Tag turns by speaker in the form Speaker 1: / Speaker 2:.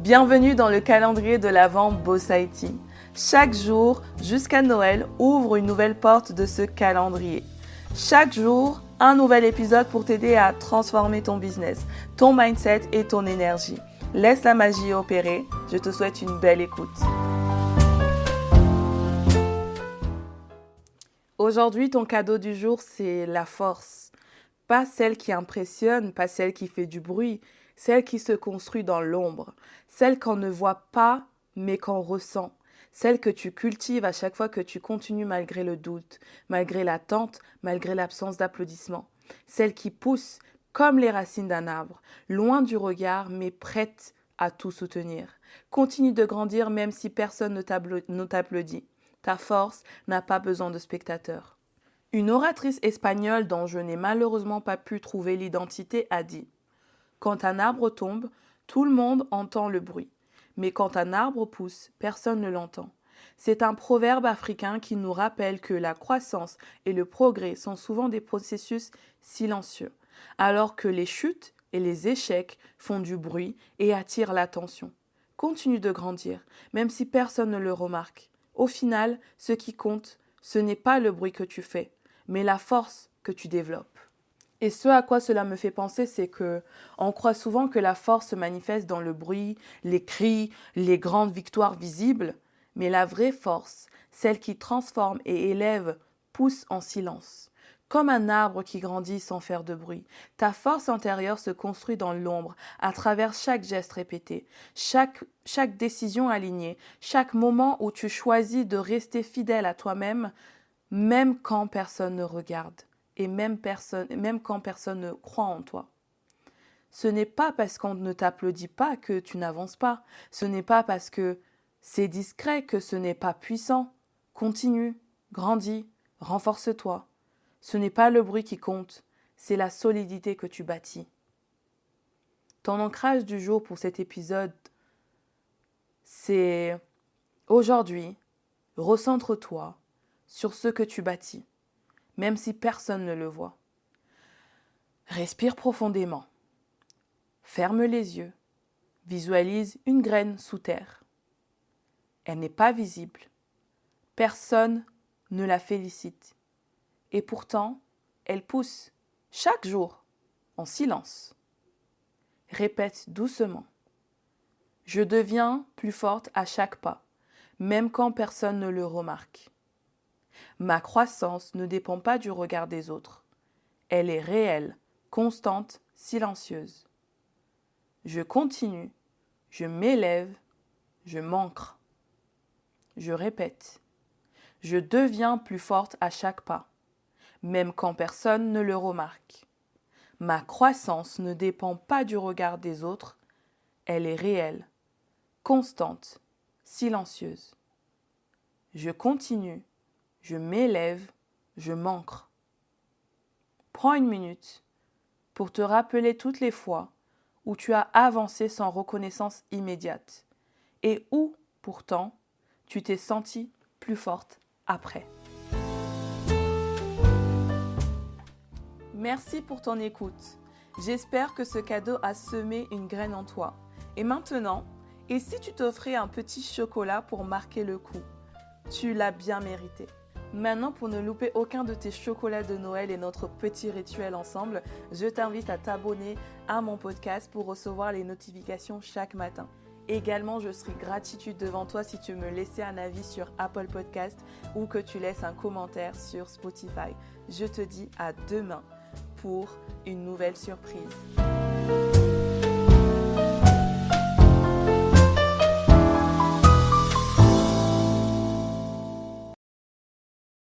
Speaker 1: Bienvenue dans le calendrier de l'Avent Bossaïti. Chaque jour, jusqu'à Noël, ouvre une nouvelle porte de ce calendrier. Chaque jour, un nouvel épisode pour t'aider à transformer ton business, ton mindset et ton énergie. Laisse la magie opérer. Je te souhaite une belle écoute. Aujourd'hui, ton cadeau du jour, c'est la force. Pas celle qui impressionne, pas celle qui fait du bruit, celle qui se construit dans l'ombre, celle qu'on ne voit pas mais qu'on ressent, celle que tu cultives à chaque fois que tu continues malgré le doute, malgré l'attente, malgré l'absence d'applaudissements, celle qui pousse comme les racines d'un arbre, loin du regard mais prête à tout soutenir. Continue de grandir même si personne ne t'applaudit. Ta force n'a pas besoin de spectateurs. Une oratrice espagnole dont je n'ai malheureusement pas pu trouver l'identité a dit « Quand un arbre tombe, tout le monde entend le bruit. Mais quand un arbre pousse, personne ne l'entend. » C'est un proverbe africain qui nous rappelle que la croissance et le progrès sont souvent des processus silencieux, alors que les chutes et les échecs font du bruit et attirent l'attention. Continue de grandir, même si personne ne le remarque. Au final, ce qui compte, ce n'est pas le bruit que tu fais, mais la force que tu développes. Et ce à quoi cela me fait penser, c'est que on croit souvent que la force se manifeste dans le bruit, les cris, les grandes victoires visibles, mais la vraie force, celle qui transforme et élève, pousse en silence. Comme un arbre qui grandit sans faire de bruit, ta force intérieure se construit dans l'ombre, à travers chaque geste répété, chaque décision alignée, chaque moment où tu choisis de rester fidèle à toi-même, même quand personne ne regarde et même quand personne ne croit en toi. Ce n'est pas parce qu'on ne t'applaudit pas que tu n'avances pas. Ce n'est pas parce que c'est discret que ce n'est pas puissant. Continue, grandis, renforce-toi. Ce n'est pas le bruit qui compte, c'est la solidité que tu bâtis. Ton ancrage du jour pour cet épisode, c'est aujourd'hui, recentre-toi sur ce que tu bâtis, même si personne ne le voit. Respire profondément. Ferme les yeux. Visualise une graine sous terre. Elle n'est pas visible. Personne ne la félicite. Et pourtant, elle pousse chaque jour en silence. Répète doucement. Je deviens plus forte à chaque pas, même quand personne ne le remarque. Ma croissance ne dépend pas du regard des autres. Elle est réelle, constante, silencieuse. Je continue, je m'élève, je m'ancre. Je répète. Je deviens plus forte à chaque pas, même quand personne ne le remarque. Ma croissance ne dépend pas du regard des autres, elle est réelle, constante, silencieuse. Je continue, je m'élève, je m'ancre. Prends une minute pour te rappeler toutes les fois où tu as avancé sans reconnaissance immédiate et où, pourtant, tu t'es sentie plus forte après. Merci pour ton écoute. J'espère que ce cadeau a semé une graine en toi. Et maintenant, et si tu t'offrais un petit chocolat pour marquer le coup? Tu l'as bien mérité. Maintenant, pour ne louper aucun de tes chocolats de Noël et notre petit rituel ensemble, je t'invite à t'abonner à mon podcast pour recevoir les notifications chaque matin. Également, je serai gratitude devant toi si tu me laissais un avis sur Apple Podcast ou que tu laisses un commentaire sur Spotify. Je te dis à demain pour une nouvelle surprise.